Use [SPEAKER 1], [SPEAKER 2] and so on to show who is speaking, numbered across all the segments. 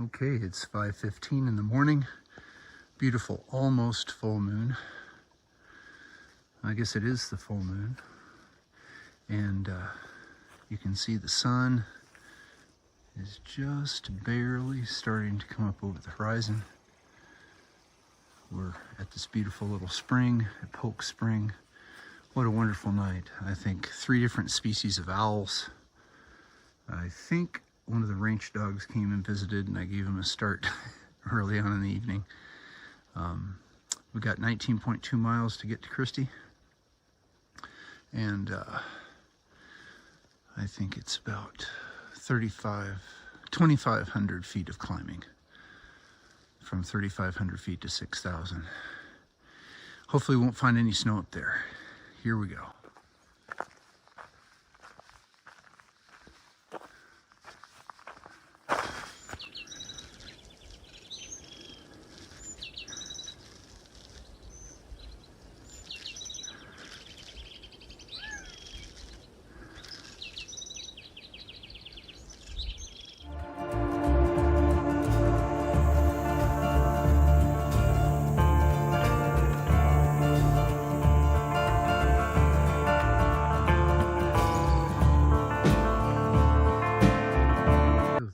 [SPEAKER 1] Okay, it's 5:15 in the morning. Beautiful, almost full moon. I guess it is the full moon. And you can see the sun is just barely starting to come up over the horizon. We're at this beautiful little spring, at Polk Spring. What a wonderful night. I think 3 different species of owls. I think one of the ranch dogs came and visited, and I gave him a start early on in the evening. We got 19.2 miles to get to Christie, and I think it's about 2,500 feet of climbing, from 3,500 feet to 6,000. Hopefully we won't find any snow up there. Here we go.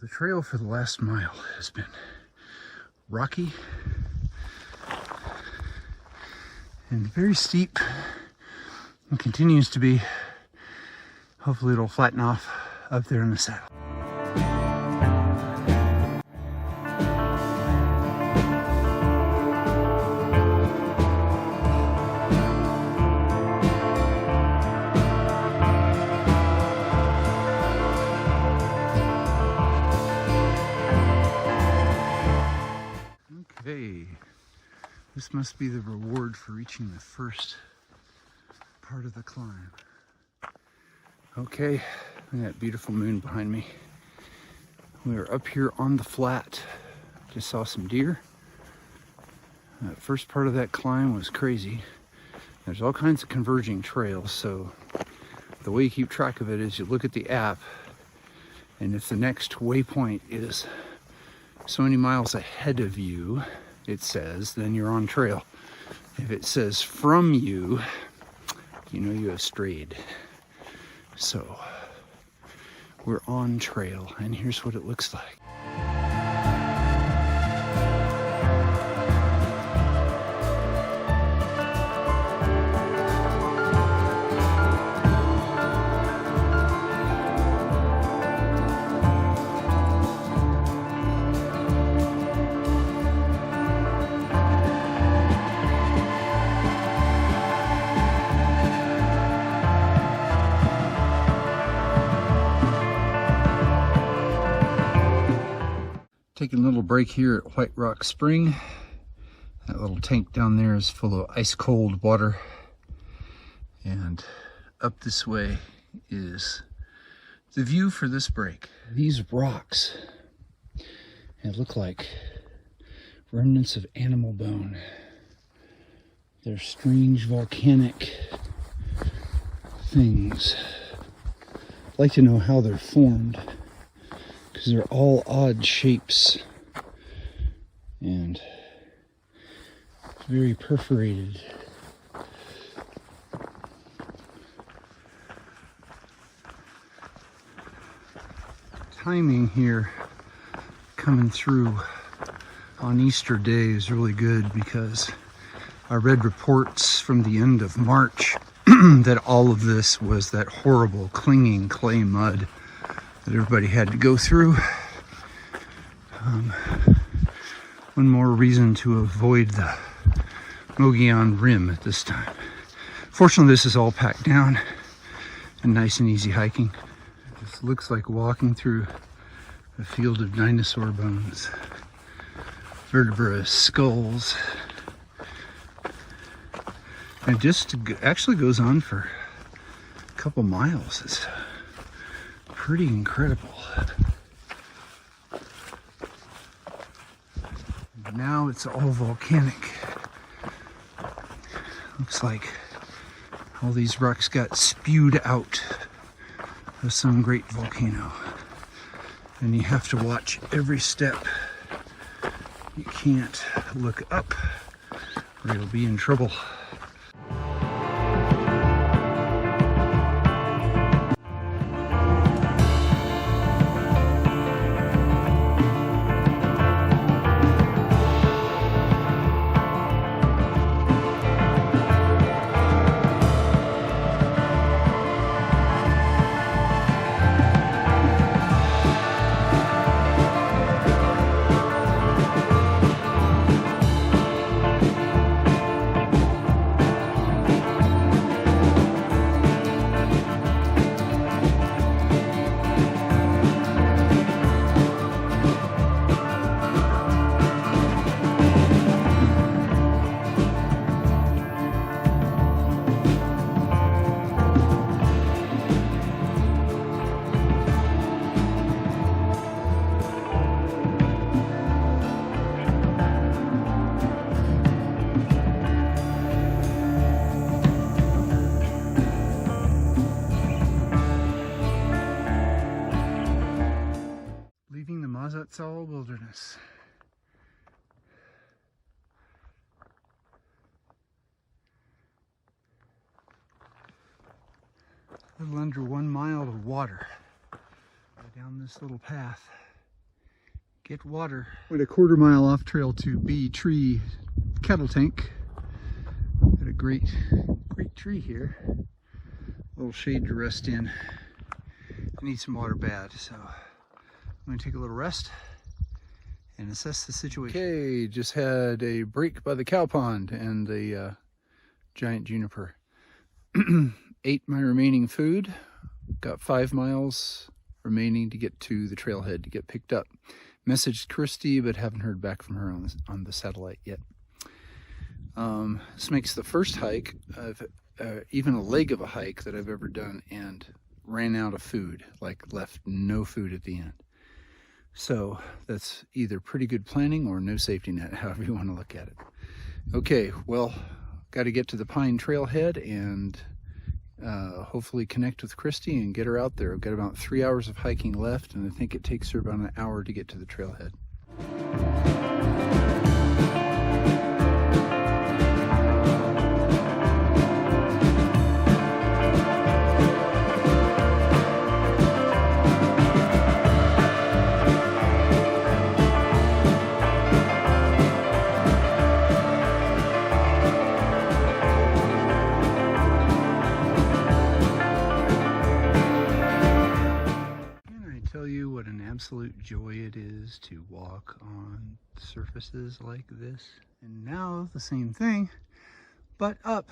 [SPEAKER 1] The trail for the last mile has been rocky and very steep, and continues to be. Hopefully it'll flatten off up there in the saddle. Okay, this must be the reward for reaching the first part of the climb. Okay, look at that beautiful moon behind me. We are up here on the flat. Just saw some deer. That first part of that climb was crazy. There's all kinds of converging trails, so the way you keep track of it is you look at the app, and if the next waypoint is so many miles ahead of you, it says, then you're on trail. If it says from you, you know you have strayed. So we're on trail, and here's what it looks like. Taking a little break here at White Rock Spring. That little tank down there is full of ice cold water. And up this way is the view for this break. These rocks, they look like remnants of animal bone. They're strange volcanic things. I'd like to know how they're formed, because they're all odd shapes and very perforated. Timing here coming through on Easter Day is really good, because I read reports from the end of March that all of this was that horrible clinging clay mud that everybody had to go through. One more reason to avoid the Mogollon Rim at this time. Fortunately, this is all packed down and nice and easy hiking. This looks like walking through a field of dinosaur bones, vertebrae, skulls. And it just actually goes on for a couple miles. It's pretty incredible. Now it's all volcanic. Looks like all these rocks got spewed out of some great volcano. And you have to watch every step You can't look up or you'll be in trouble. That's all wilderness. A little under 1 mile of water. Go down this little path. Get water. Went a quarter mile off trail to Bee Tree Cattle Tank. Got a great tree here. A little shade to rest in. I need some water bad, so I'm going to take a little rest and assess the situation. Okay, just had a break by the cow pond and the giant juniper. Ate my remaining food. Got 5 miles remaining to get to the trailhead to get picked up. Messaged Christy, but haven't heard back from her on the satellite yet. This makes the first hike of even a leg of a hike that I've ever done, and ran out of food, like left no food at the end. So that's either pretty good planning or no safety net, however you want to look at it. Okay, well, got to get to the Pine Trailhead and hopefully connect with Christy and get her out there. I've got about 3 hours of hiking left, and I think it takes her about an hour to get to the trailhead. What an absolute joy it is to walk on surfaces like this. And now the same thing, but up,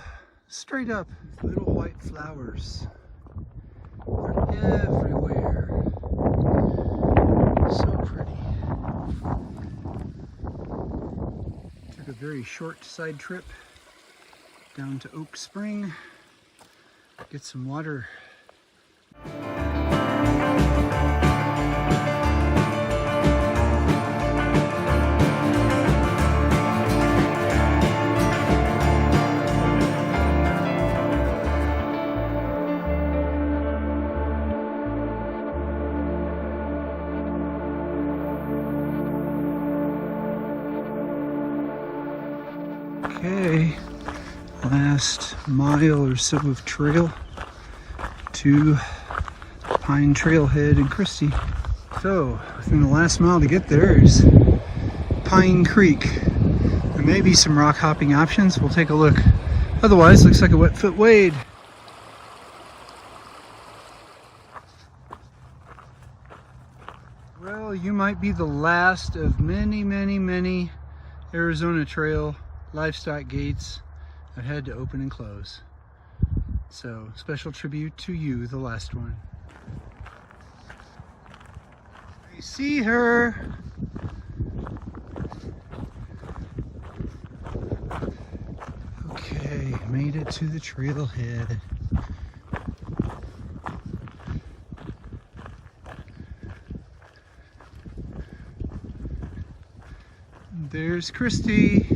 [SPEAKER 1] straight up. Little white flowers are everywhere. So pretty. Took a very short side trip down to Oak Spring, get some water. Okay, last mile or so of trail to Pine Trailhead and Christy. So, within the last mile to get there is Pine Creek. There may be some rock hopping options, we'll take a look. Otherwise, looks like a wet foot wade. Well, you might be the last of many, many, many Arizona Trail livestock gates that had to open and close. So, special tribute to you, the last one. I see her. Okay, made it to the trailhead. There's Christy.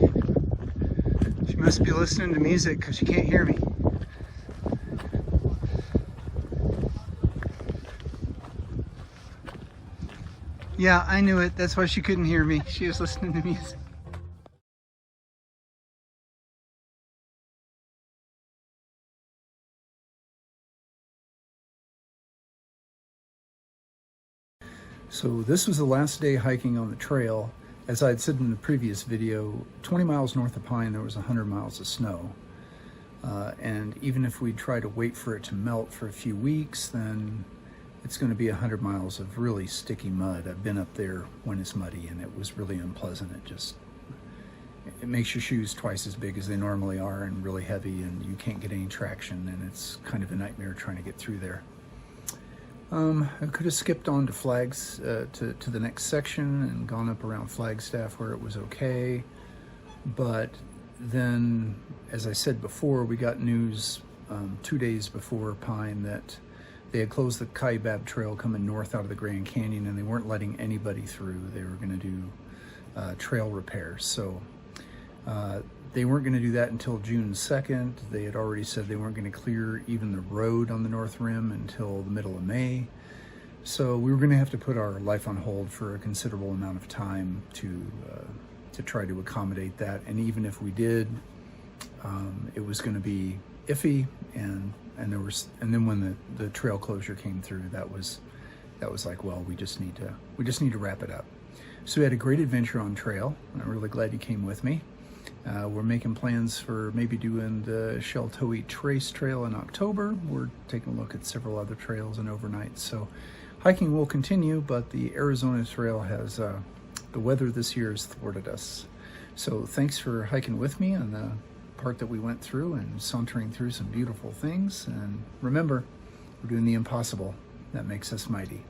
[SPEAKER 1] She must be listening to music because she can't hear me. Yeah, I knew it. That's why she couldn't hear me. She was listening to music. So this was the last day hiking on the trail. As I had said in the previous video, 20 miles north of Pine, there was 100 miles of snow. And even if we try to wait for it to melt for a few weeks, then it's going to be 100 miles of really sticky mud. I've been up there when it's muddy, and it was really unpleasant. It makes your shoes twice as big as they normally are and really heavy, and you can't get any traction, and it's kind of a nightmare trying to get through there. I could have skipped on to Flags, to the next section and gone up around Flagstaff where it was okay. But then, as I said before, we got news 2 days before Pine that they had closed the Kaibab Trail coming north out of the Grand Canyon, and they weren't letting anybody through. They were going to do trail repairs. So they weren't going to do that until June 2nd. They had already said they weren't going to clear even the road on the North Rim until the middle of May. So we were going to have to put our life on hold for a considerable amount of time to try to accommodate that. And even if we did, it was going to be iffy. And then when the trail closure came through, that was like, well, we just need to wrap it up. So we had a great adventure on trail, and I'm really glad you came with me. We're making plans for maybe doing the Sheltowee Trace Trail in October. We're taking a look at several other trails and overnights. So hiking will continue, but the Arizona Trail has, the weather this year has thwarted us. So thanks for hiking with me on the part that we went through and sauntering through some beautiful things. And remember, we're doing the impossible. That makes us mighty.